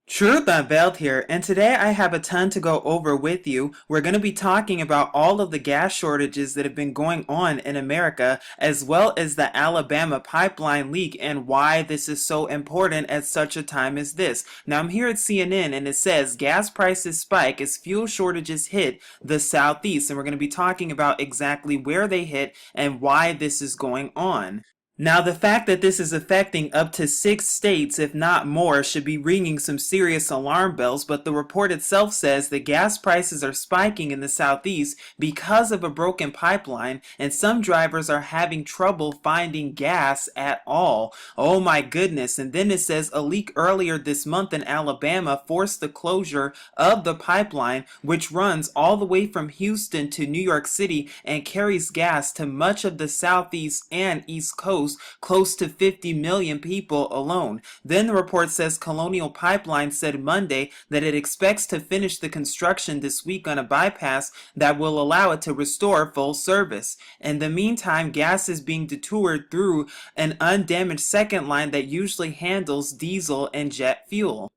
Truth Unveiled here, and today I have a ton to go over with you. We're going to be talking about all of the gas shortages that have been going on in America, as well as the Alabama pipeline leak and why this is so important at such a time as this. Now, I'm here at CNN and it says gas prices spike as fuel shortages hit the Southeast, and we're going to be talking about exactly where they hit and why this is going on. Now, the fact that this is affecting up to 6 states, if not more, should be ringing some serious alarm bells, but the report itself says that gas prices are spiking in the Southeast because of a broken pipeline, and some drivers are having trouble finding gas at all. Oh my goodness. And then it says a leak earlier this month in Alabama forced the closure of the pipeline, which runs all the way from Houston to New York City and carries gas to much of the Southeast and East Coast, close to 50 million people alone. Then the report says Colonial Pipeline said Monday that it expects to finish the construction this week on a bypass that will allow it to restore full service. In the meantime, gas is being detoured through an undamaged second line that usually handles diesel and jet fuel.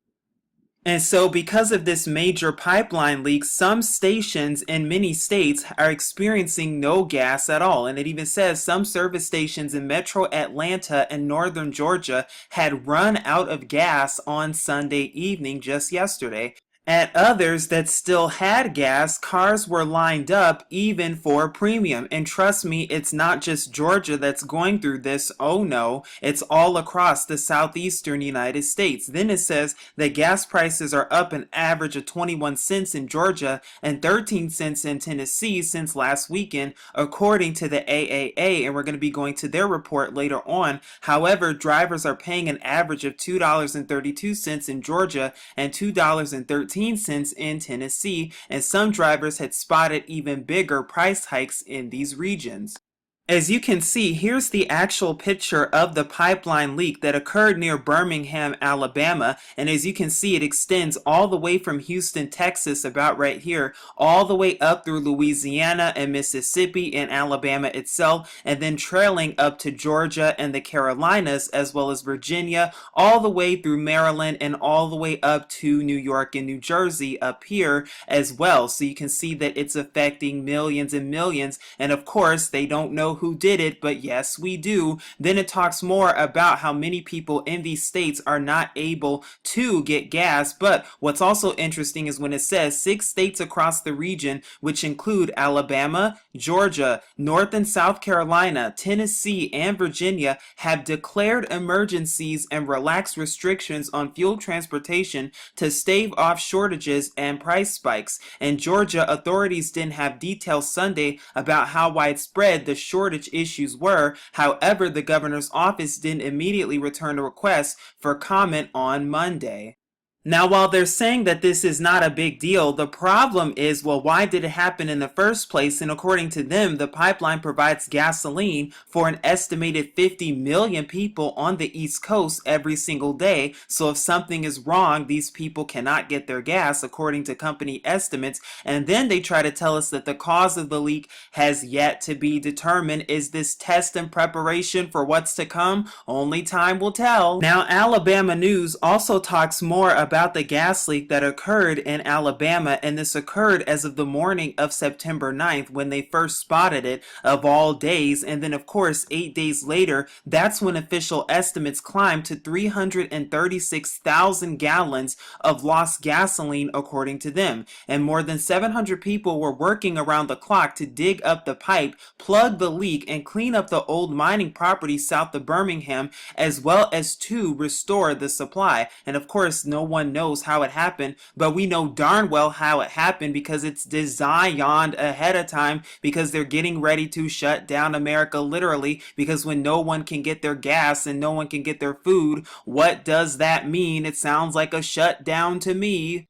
And so, because of this major pipeline leak, some stations in many states are experiencing no gas at all. And it even says some service stations in metro Atlanta and northern Georgia had run out of gas on Sunday evening just yesterday. At others that still had gas, cars were lined up even for premium. And trust me, it's not just Georgia that's going through this. Oh no, it's all across the southeastern United States. Then it says that gas prices are up an average of 21 cents in Georgia and 13 cents in Tennessee since last weekend, according to the AAA. And we're going to be going to their report later on. However, drivers are paying an average of $2.32 in Georgia and $2.13 cents in Tennessee, and some drivers had spotted even bigger price hikes in these regions. As you can see, here's the actual picture of the pipeline leak that occurred near Birmingham, Alabama. And as you can see, it extends all the way from Houston, Texas, about right here, all the way up through Louisiana and Mississippi and Alabama itself, and then trailing up to Georgia and the Carolinas, as well as Virginia, all the way through Maryland and all the way up to New York and New Jersey up here as well. So you can see that it's affecting millions and millions. And of course, they don't know who did it, but yes, we do. Then it talks more about how many people in these states are not able to get gas. But what's also interesting is when it says 6 states across the region, which include Alabama, Georgia, North and South Carolina, Tennessee, and Virginia, have declared emergencies and relaxed restrictions on fuel transportation to stave off shortages and price spikes. And Georgia authorities didn't have details Sunday about how widespread the shortage issues were. However, the governor's office didn't immediately return a request for comment on Monday. Now, while they're saying that this is not a big deal, the problem is, well, why did it happen in the first place? And according to them, the pipeline provides gasoline for an estimated 50 million people on the East Coast every single day. So if something is wrong, these people cannot get their gas, according to company estimates. And then they try to tell us that the cause of the leak has yet to be determined. Is this test and preparation for what's to come? Only time will tell. Now, Alabama News also talks more about the gas leak that occurred in Alabama, and this occurred as of the morning of September 9th when they first spotted it, of all days. And then of course 8 days later, that's when official estimates climbed to 336,000 gallons of lost gasoline, according to them. And more than 700 people were working around the clock to dig up the pipe, plug the leak, and clean up the old mining property south of Birmingham, as well as to restore the supply. And of course, no one knows how it happened, but we know darn well how it happened because it's designed ahead of time, because they're getting ready to shut down America, literally, because when no one can get their gas and no one can get their food, what does that mean? It sounds like a shutdown to me.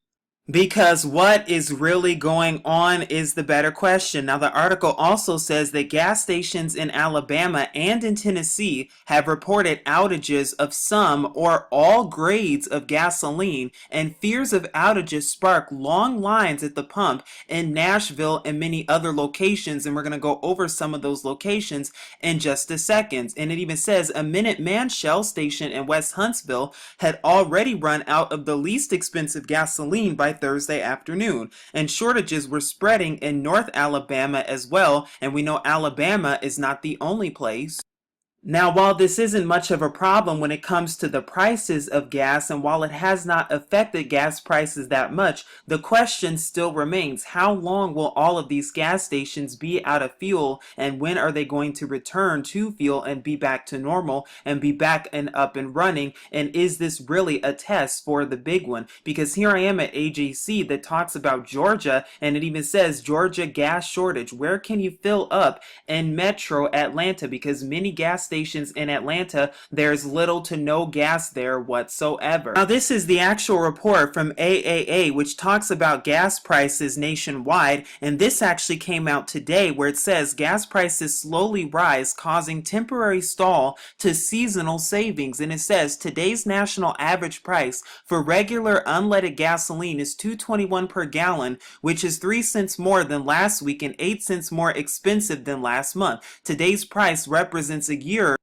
Because what is really going on is the better question. Now, the article also says that gas stations in Alabama and in Tennessee have reported outages of some or all grades of gasoline, and fears of outages spark long lines at the pump in Nashville and many other locations. And we're going to go over some of those locations in just a second. And it even says a Minuteman Shell station in West Huntsville had already run out of the least expensive gasoline by Thursday afternoon, and shortages were spreading in North Alabama as well, and we know Alabama is not the only place. Now, while this isn't much of a problem when it comes to the prices of gas, and while it has not affected gas prices that much, the question still remains: how long will all of these gas stations be out of fuel, and when are they going to return to fuel and be back to normal and be back and up and running? And is this really a test for the big one? Because here I am at AJC that talks about Georgia, and it even says Georgia gas shortage. Where can you fill up in Metro Atlanta? Because many gas stations in Atlanta, there's little to no gas there whatsoever. Now, this is the actual report from AAA, which talks about gas prices nationwide, and this actually came out today, where it says gas prices slowly rise, causing temporary stall to seasonal savings. And it says today's national average price for regular unleaded gasoline is $2.21 per gallon, which is 3 cents more than last week and 8 cents more expensive than last month. Today's price represents a year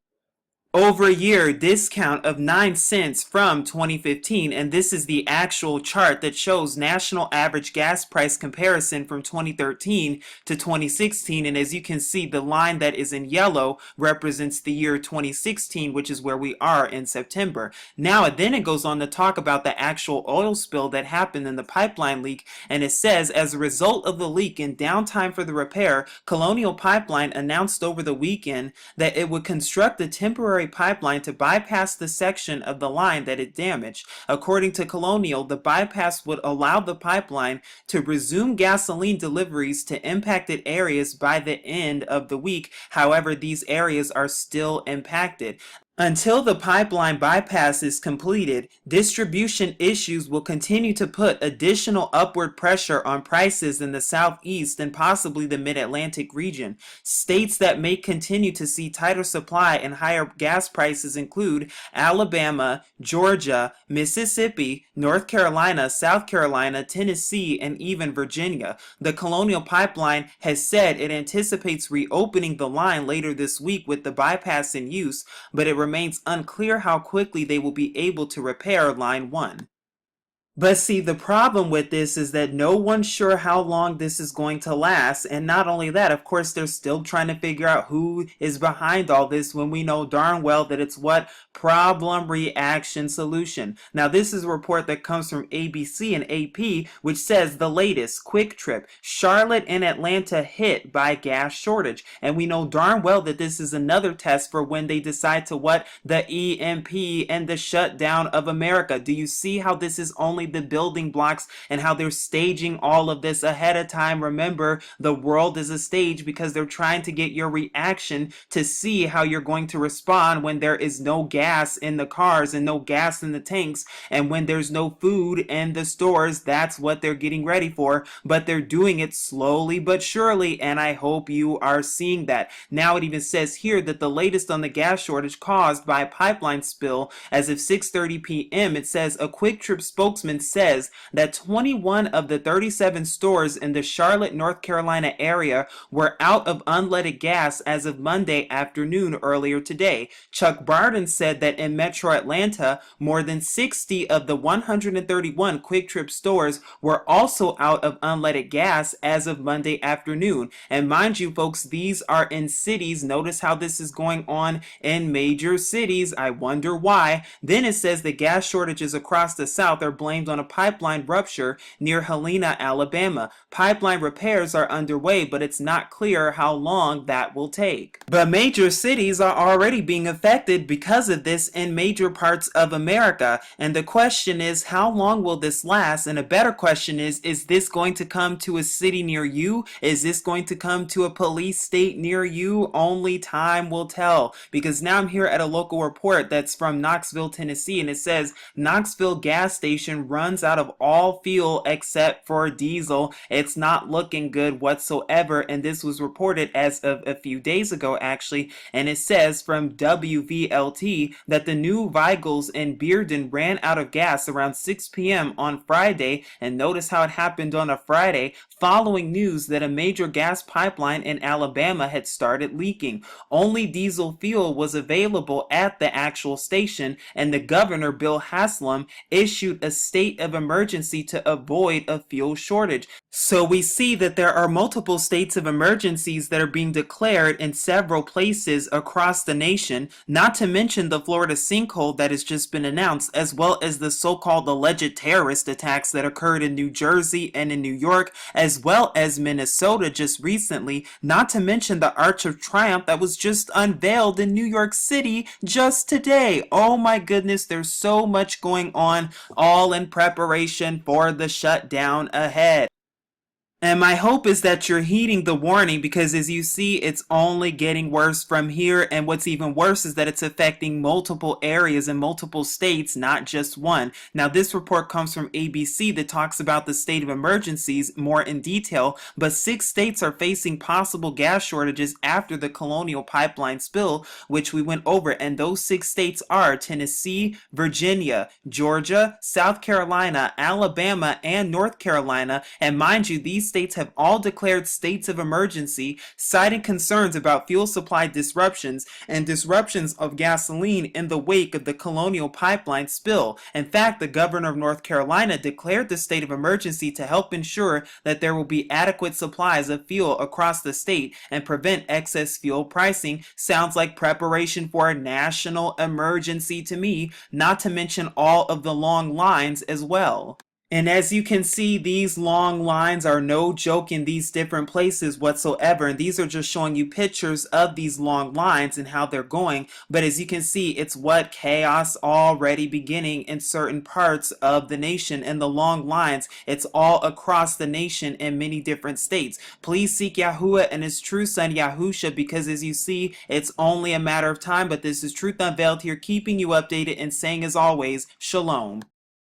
discount of 9 cents from 2015, and this is the actual chart that shows national average gas price comparison from 2013 to 2016. And as you can see, the line that is in yellow represents the year 2016, which is where we are in September. Now then it goes on to talk about the actual oil spill that happened in the pipeline leak, and it says as a result of the leak and downtime for the repair, Colonial Pipeline announced over the weekend that it would construct a temporary pipeline to bypass the section of the line that it damaged. According to Colonial, the bypass would allow the pipeline to resume gasoline deliveries to impacted areas by the end of the week. However, these areas are still impacted. Until the pipeline bypass is completed, distribution issues will continue to put additional upward pressure on prices in the Southeast and possibly the Mid-Atlantic region. States that may continue to see tighter supply and higher gas prices include Alabama, Georgia, Mississippi, North Carolina, South Carolina, Tennessee, and even Virginia. The Colonial Pipeline has said it anticipates reopening the line later this week with the bypass in use, but it remains unclear how quickly they will be able to repair Line 1. But see, the problem with this is that no one's sure how long this is going to last. And not only that, of course, they're still trying to figure out who is behind all this when we know darn well that it's what? Problem, reaction, solution. Now, this is a report that comes from ABC and AP, which says the latest: Quick Trip, Charlotte and Atlanta hit by gas shortage. And we know darn well that this is another test for when they decide to what? The EMP and the shutdown of America. Do you see how this is only the building blocks and how they're staging all of this ahead of time? Remember, the world is a stage because they're trying to get your reaction to see how you're going to respond when there is no gas in the cars and no gas in the tanks, and when there's no food in the stores. That's what they're getting ready for, but they're doing it slowly but surely, and I hope you are seeing that. Now it even says here that the latest on the gas shortage caused by a pipeline spill as of 6:30 p.m. It says a Quick Trip spokesman says that 21 of the 37 stores in the Charlotte, North Carolina area were out of unleaded gas as of Monday afternoon earlier today. Chuck Barden said that in Metro Atlanta, more than 60 of the 131 Quick Trip stores were also out of unleaded gas as of Monday afternoon. And mind you, folks, these are in cities. Notice how this is going on in major cities. I wonder why. Then it says the gas shortages across the South are blamed on a pipeline rupture near Helena, Alabama. Pipeline repairs are underway, but it's not clear how long that will take. But major cities are already being affected because of this in major parts of America. And the question is, how long will this last? And a better question is this going to come to a city near you? Is this going to come to a police state near you? Only time will tell. Because now I'm here at a local report that's from Knoxville, Tennessee, and it says Knoxville gas station runs out of all fuel except for diesel. It's not looking good whatsoever, and this was reported as of a few days ago, actually, and it says from WVLT that the new Weigels in Bearden ran out of gas around 6 p.m. on Friday, and notice how it happened on a Friday, following news that a major gas pipeline in Alabama had started leaking. Only diesel fuel was available at the actual station, and the governor, Bill Haslam, issued a state of emergency to avoid a fuel shortage. So we see that there are multiple states of emergencies that are being declared in several places across the nation, not to mention the Florida sinkhole that has just been announced, as well as the so-called alleged terrorist attacks that occurred in New Jersey and in New York, as well as Minnesota just recently, not to mention the Arch of Triumph that was just unveiled in New York City just today. Oh my goodness, there's so much going on, all in preparation for the shutdown ahead. And my hope is that you're heeding the warning, because as you see, it's only getting worse from here. And what's even worse is that it's affecting multiple areas in multiple states, not just one. Now, this report comes from ABC that talks about the state of emergencies more in detail, but 6 states are facing possible gas shortages after the Colonial Pipeline spill, which we went over. And those 6 states are Tennessee, Virginia, Georgia, South Carolina, Alabama, and North Carolina. And mind you, these states have all declared states of emergency, citing concerns about fuel supply disruptions and disruptions of gasoline in the wake of the Colonial Pipeline spill. In fact, the governor of North Carolina declared the state of emergency to help ensure that there will be adequate supplies of fuel across the state and prevent excess fuel pricing. Sounds like preparation for a national emergency to me, not to mention all of the long lines as well. And as you can see, these long lines are no joke in these different places whatsoever. And these are just showing you pictures of these long lines and how they're going. But as you can see, it's what chaos already beginning in certain parts of the nation. And the long lines, it's all across the nation in many different states. Please seek Yahuwah and his true son Yahusha, because as you see, it's only a matter of time. But this is Truth Unveiled here, keeping you updated and saying as always, Shalom.